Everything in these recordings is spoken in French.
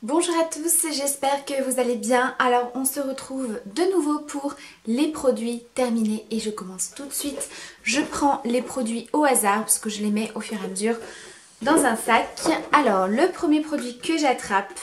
Bonjour à tous, j'espère que vous allez bien. Alors on se retrouve de nouveau pour les produits terminés et je commence tout de suite. Je prends les produits au hasard parce que je les mets au fur et à mesure dans un sac. Alors le premier produit que j'attrape,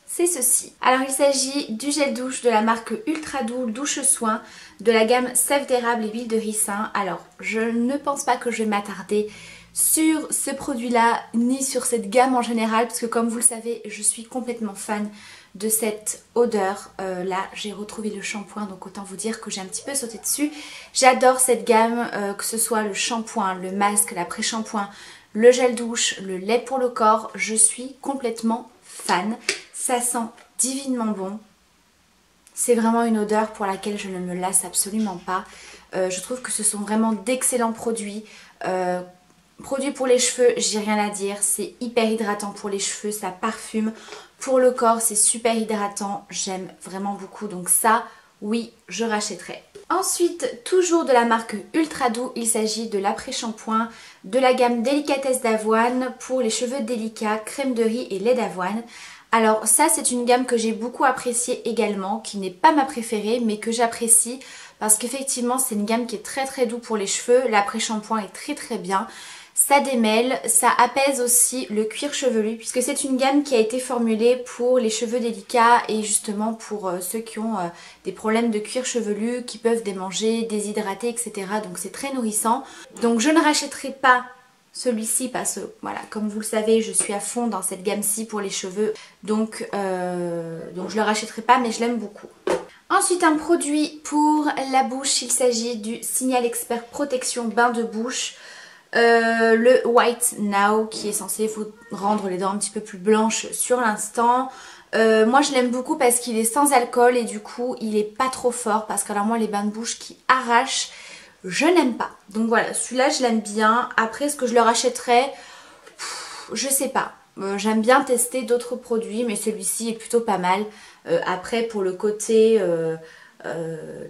c'est ceci. Alors il s'agit du gel douche de la marque Ultra Doux Douche Soin de la gamme sève d'érable et huile de ricin. Alors je ne pense pas que je vais m'attarder sur ce produit là ni sur cette gamme en général parce que comme vous le savez je suis complètement fan de cette odeur. Là j'ai retrouvé le shampoing donc autant vous dire que j'ai un petit peu sauté dessus. J'adore cette gamme, que ce soit le shampoing, le masque, l'après-shampoing, le gel douche, le lait pour le corps, je suis complètement fan. Ça sent divinement bon. C'est vraiment une odeur pour laquelle je ne me lasse absolument pas. Je trouve que ce sont vraiment d'excellents produits. Produits pour les cheveux, j'ai rien à dire. C'est hyper hydratant pour les cheveux, ça parfume. Pour le corps, c'est super hydratant. J'aime vraiment beaucoup. Donc ça, oui, je rachèterai. Ensuite, toujours de la marque Ultra Doux, il s'agit de l'après-shampoing de la gamme Délicatesse d'avoine pour les cheveux délicats, crème de riz et lait d'avoine. Alors ça c'est une gamme que j'ai beaucoup appréciée également, qui n'est pas ma préférée mais que j'apprécie parce qu'effectivement c'est une gamme qui est très très doux pour les cheveux, l'après-shampoing est très très bien, ça démêle, ça apaise aussi le cuir chevelu puisque c'est une gamme qui a été formulée pour les cheveux délicats et justement pour ceux qui ont des problèmes de cuir chevelu, qui peuvent démanger, déshydrater etc. Donc c'est très nourrissant. Donc je ne rachèterai pas celui-ci parce que voilà, comme vous le savez je suis à fond dans cette gamme-ci pour les cheveux donc je le rachèterai pas mais je l'aime beaucoup. Ensuite un produit pour la bouche, il s'agit du Signal Expert Protection Bain de Bouche, le White Now qui est censé vous rendre les dents un petit peu plus blanches sur l'instant. Moi je l'aime beaucoup parce qu'il est sans alcool et du coup il est pas trop fort parce que alors moi les bains de bouche qui arrachent je n'aime pas. Donc voilà, celui-là je l'aime bien. Après est-ce que je le rachèterais? Je sais pas. J'aime bien tester d'autres produits mais celui-ci est plutôt pas mal. Après pour le côté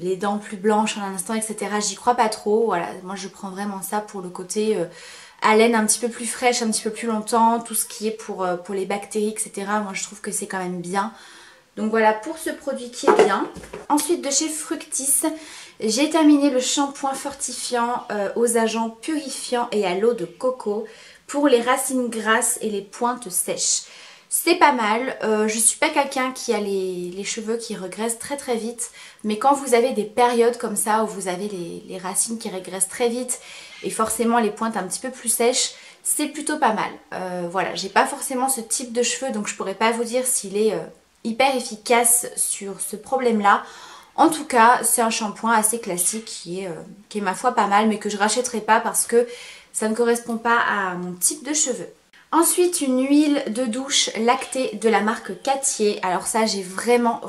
les dents plus blanches en un instant etc. j'y crois pas trop. Voilà, moi je prends vraiment ça pour le côté haleine un petit peu plus fraîche, un petit peu plus longtemps. Tout ce qui est pour les bactéries etc. Moi je trouve que c'est quand même bien. Donc voilà pour ce produit qui est bien. Ensuite de chez Fructis, j'ai terminé le shampoing fortifiant aux agents purifiants et à l'eau de coco pour les racines grasses et les pointes sèches. C'est pas mal, je suis pas quelqu'un qui a les cheveux qui régressent très très vite, mais quand vous avez des périodes comme ça où vous avez les racines qui régressent très vite et forcément les pointes un petit peu plus sèches, c'est plutôt pas mal. Voilà, j'ai pas forcément ce type de cheveux donc je pourrais pas vous dire s'il est hyper efficace sur ce problème là. En tout cas c'est un shampoing assez classique qui est ma foi pas mal mais que je rachèterai pas parce que ça ne correspond pas à mon type de cheveux. Ensuite une huile de douche lactée de la marque Cattier. Alors ça j'ai vraiment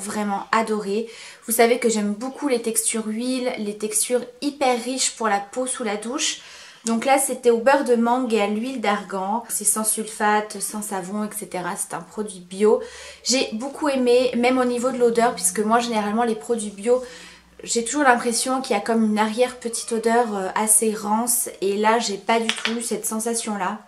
adoré. Vous savez que j'aime beaucoup les textures huile, les textures hyper riches pour la peau sous la douche. Donc là c'était au beurre de mangue et à l'huile d'argan. C'est sans sulfate, sans savon etc. C'est un produit bio. J'ai beaucoup aimé même au niveau de l'odeur puisque moi généralement les produits bio j'ai toujours l'impression qu'il y a comme une arrière petite odeur assez rance. Et là j'ai pas du tout eu cette sensation là.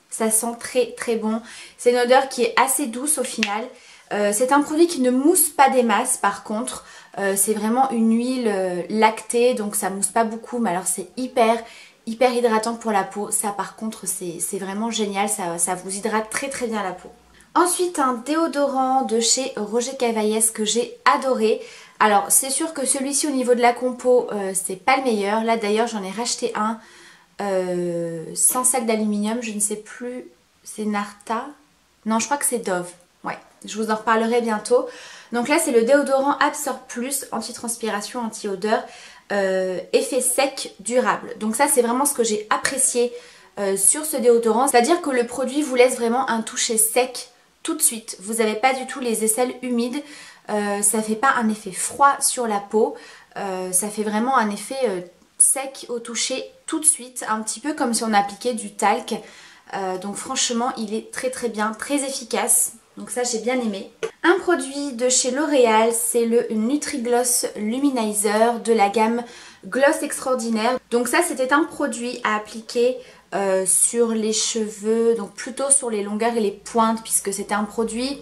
Ça sent très très bon. C'est une odeur qui est assez douce au final. C'est un produit qui ne mousse pas des masses par contre. C'est vraiment une huile lactée donc ça mousse pas beaucoup mais alors c'est hyper hydratant pour la peau. Ça par contre c'est vraiment génial, ça vous hydrate très très bien la peau. Ensuite un déodorant de chez Roger Cavaillès que j'ai adoré. Alors c'est sûr que celui-ci au niveau de la compo c'est pas le meilleur. Là d'ailleurs j'en ai racheté un sans sac d'aluminium, je ne sais plus, c'est Narta, non je crois que c'est Dove, ouais, je vous en reparlerai bientôt. Donc là c'est le déodorant Absorb Plus, anti-transpiration, anti-odeur, effet sec durable. Donc ça c'est vraiment ce que j'ai apprécié sur ce déodorant, c'est à dire que le produit vous laisse vraiment un toucher sec tout de suite, vous n'avez pas du tout les aisselles humides, ça fait pas un effet froid sur la peau, ça fait vraiment un effet sec au toucher tout de suite, un petit peu comme si on appliquait du talc. Donc franchement il est très très bien, très efficace. Donc ça j'ai bien aimé. Un produit de chez L'Oréal, c'est le Nutri-Gloss Luminizer de la gamme Gloss extraordinaire. Donc ça c'était un produit à appliquer sur les cheveux, donc plutôt sur les longueurs et les pointes, puisque c'était un produit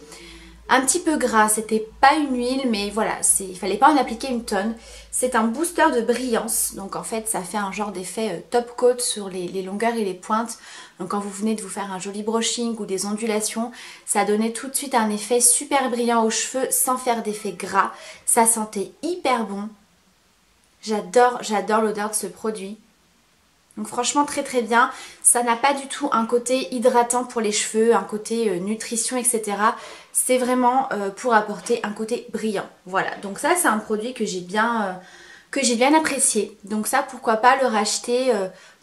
un petit peu gras, c'était pas une huile, mais voilà, il fallait pas en appliquer une tonne. C'est un booster de brillance, donc en fait ça fait un genre d'effet top coat sur les longueurs et les pointes. Donc quand vous venez de vous faire un joli brushing ou des ondulations, ça donnait tout de suite un effet super brillant aux cheveux sans faire d'effet gras. Ça sentait hyper bon. J'adore l'odeur de ce produit. Donc franchement très très bien, ça n'a pas du tout un côté hydratant pour les cheveux, un côté nutrition etc. C'est vraiment pour apporter un côté brillant. Voilà, donc ça c'est un produit que j'ai bien apprécié. Donc ça pourquoi pas le racheter.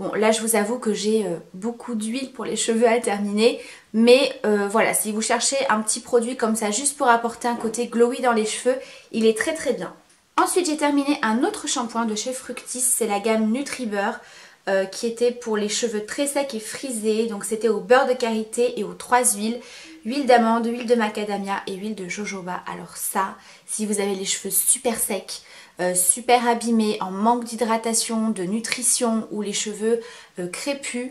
Bon là je vous avoue que j'ai beaucoup d'huile pour les cheveux à terminer. Mais voilà, si vous cherchez un petit produit comme ça juste pour apporter un côté glowy dans les cheveux, il est très très bien. Ensuite j'ai terminé un autre shampoing de chez Fructis, c'est la gamme Nutribeurre. Qui était pour les cheveux très secs et frisés. Donc c'était au beurre de karité et aux 3 huiles. Huile d'amande, huile de macadamia et huile de jojoba. Alors ça, si vous avez les cheveux super secs, super abîmés, en manque d'hydratation, de nutrition ou les cheveux crépus,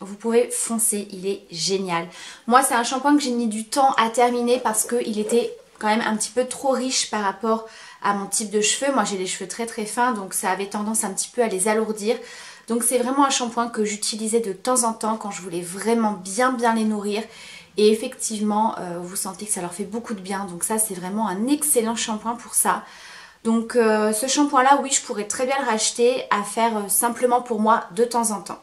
vous pouvez foncer, il est génial. Moi c'est un shampoing que j'ai mis du temps à terminer parce qu'il était quand même un petit peu trop riche par rapport à mon type de cheveux. Moi j'ai les cheveux très très fins, donc ça avait tendance un petit peu à les alourdir. Donc c'est vraiment un shampoing que j'utilisais de temps en temps quand je voulais vraiment bien les nourrir. Et effectivement, vous sentez que ça leur fait beaucoup de bien. Donc ça c'est vraiment un excellent shampoing pour ça. Donc ce shampoing là, oui, je pourrais très bien le racheter à faire simplement pour moi de temps en temps.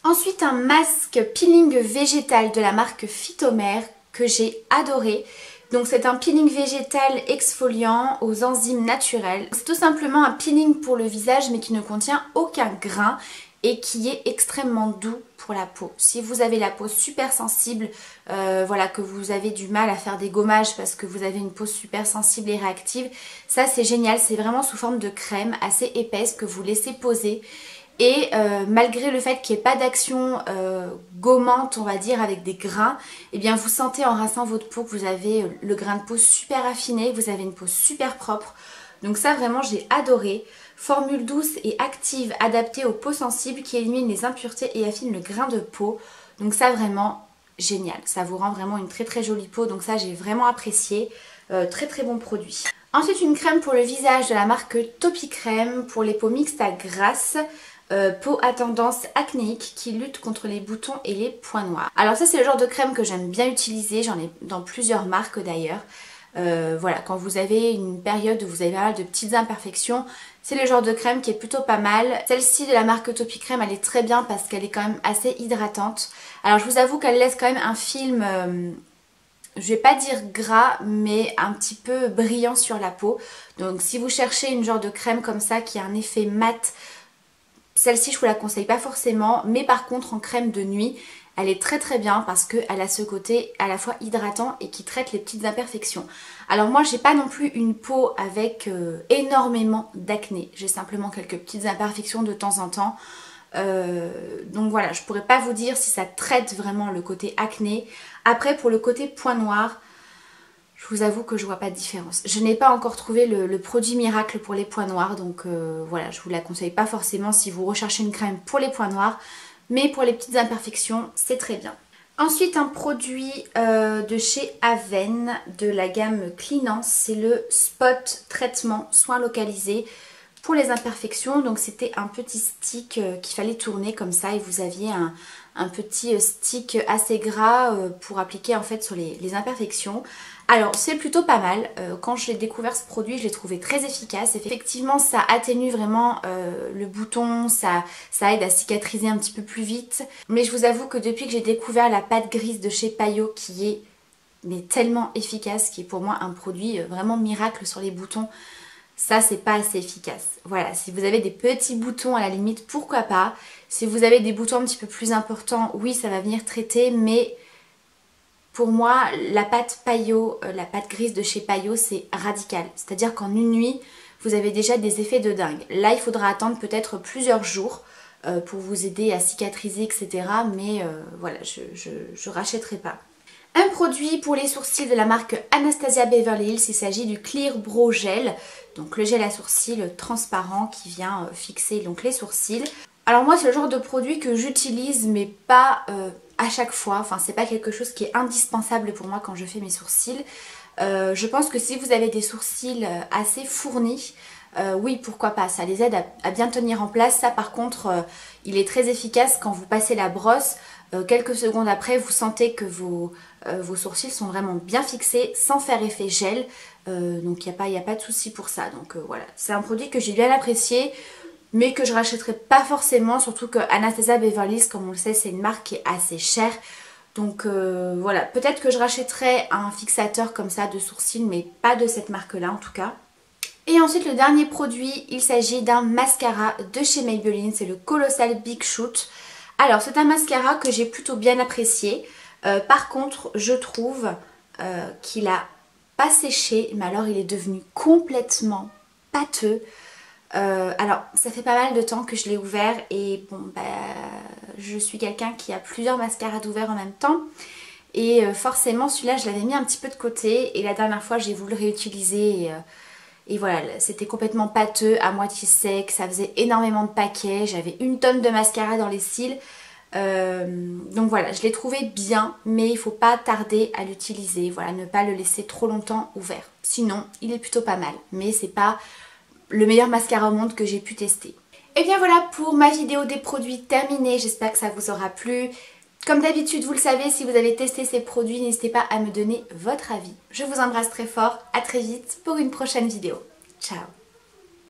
Ensuite un masque peeling végétal de la marque Phytomère que j'ai adoré. Donc c'est un peeling végétal exfoliant aux enzymes naturelles. C'est tout simplement un peeling pour le visage mais qui ne contient aucun grain et qui est extrêmement doux pour la peau. Si vous avez la peau super sensible, voilà, que vous avez du mal à faire des gommages parce que vous avez une peau super sensible et réactive, ça c'est génial, c'est vraiment sous forme de crème assez épaisse que vous laissez poser. Et malgré le fait qu'il n'y ait pas d'action gommante, on va dire, avec des grains, eh bien vous sentez en rinçant votre peau que vous avez le grain de peau super affiné, que vous avez une peau super propre. Donc ça vraiment j'ai adoré. Formule douce et active adaptée aux peaux sensibles qui élimine les impuretés et affine le grain de peau. Donc ça vraiment génial, ça vous rend vraiment une très très jolie peau. Donc ça j'ai vraiment apprécié, très très bon produit. Ensuite une crème pour le visage de la marque Topicrème pour les peaux mixtes à grasse. Peau à tendance acnéique qui lutte contre les boutons et les points noirs. Alors ça c'est le genre de crème que j'aime bien utiliser, j'en ai dans plusieurs marques d'ailleurs. Voilà, quand vous avez une période où vous avez pas mal de petites imperfections, c'est le genre de crème qui est plutôt pas mal. Celle-ci de la marque Topicrème, elle est très bien parce qu'elle est quand même assez hydratante. Alors je vous avoue qu'elle laisse quand même un film, je vais pas dire gras, mais un petit peu brillant sur la peau. Donc si vous cherchez une genre de crème comme ça qui a un effet mat, celle-ci je vous la conseille pas forcément, mais par contre en crème de nuit, elle est très très bien parce qu'elle a ce côté à la fois hydratant et qui traite les petites imperfections. Alors moi j'ai pas non plus une peau avec énormément d'acné, j'ai simplement quelques petites imperfections de temps en temps. Donc voilà, je pourrais pas vous dire si ça traite vraiment le côté acné. Après pour le côté point noir, je vous avoue que je vois pas de différence. Je n'ai pas encore trouvé le produit miracle pour les points noirs, donc voilà, je vous la conseille pas forcément si vous recherchez une crème pour les points noirs. Mais pour les petites imperfections, c'est très bien. Ensuite, un produit de chez Aven de la gamme Cleanance, c'est le Spot Traitement Soin Localisé pour les imperfections. Donc c'était un petit stick qu'il fallait tourner comme ça et vous aviez un petit stick assez gras pour appliquer en fait sur les imperfections. Alors c'est plutôt pas mal, quand je l'ai découvert ce produit je l'ai trouvé très efficace. Effectivement ça atténue vraiment le bouton, ça aide à cicatriser un petit peu plus vite. Mais je vous avoue que depuis que j'ai découvert la pâte grise de chez Payot qui est mais tellement efficace, qui est pour moi un produit vraiment miracle sur les boutons, ça c'est pas assez efficace. Voilà, si vous avez des petits boutons à la limite pourquoi pas. Si vous avez des boutons un petit peu plus importants, oui ça va venir traiter, mais pour moi, la pâte Payot, la pâte grise de chez Payot, c'est radical. C'est-à-dire qu'en une nuit, vous avez déjà des effets de dingue. Là, il faudra attendre peut-être plusieurs jours pour vous aider à cicatriser, etc. Mais voilà, je rachèterai pas. Un produit pour les sourcils de la marque Anastasia Beverly Hills, il s'agit du Clear Brow Gel. Donc le gel à sourcils transparent qui vient fixer donc les sourcils. Alors moi c'est le genre de produit que j'utilise mais pas à chaque fois. Enfin c'est pas quelque chose qui est indispensable pour moi quand je fais mes sourcils. Je pense que si vous avez des sourcils assez fournis, oui pourquoi pas, ça les aide à bien tenir en place. Ça par contre il est très efficace quand vous passez la brosse. Quelques secondes après vous sentez que vos sourcils sont vraiment bien fixés sans faire effet gel. Donc il n'y a pas de souci pour ça. Donc voilà, c'est un produit que j'ai bien apprécié mais que je rachèterai pas forcément. Surtout que Anastasia Beverly Hills, comme on le sait, c'est une marque qui est assez chère. Donc voilà, peut-être que je rachèterai un fixateur comme ça de sourcils mais pas de cette marque là en tout cas. Et ensuite le dernier produit, il s'agit d'un mascara de chez Maybelline, c'est le Colossal Big Shoot. Alors c'est un mascara que j'ai plutôt bien apprécié. Par contre je trouve qu'il a pas séché, mais alors il est devenu complètement pâteux. Alors ça fait pas mal de temps que je l'ai ouvert et bon bah je suis quelqu'un qui a plusieurs mascaras ouverts en même temps. Et forcément celui-là je l'avais mis un petit peu de côté et la dernière fois j'ai voulu le réutiliser et voilà, c'était complètement pâteux, à moitié sec, ça faisait énormément de paquets, j'avais une tonne de mascara dans les cils. Donc voilà, je l'ai trouvé bien, mais il faut pas tarder à l'utiliser, voilà, ne pas le laisser trop longtemps ouvert. Sinon, il est plutôt pas mal, mais c'est pas le meilleur mascara au monde que j'ai pu tester. Et bien voilà pour ma vidéo des produits terminée, j'espère que ça vous aura plu. Comme d'habitude, vous le savez, si vous avez testé ces produits, n'hésitez pas à me donner votre avis. Je vous embrasse très fort, à très vite pour une prochaine vidéo. Ciao!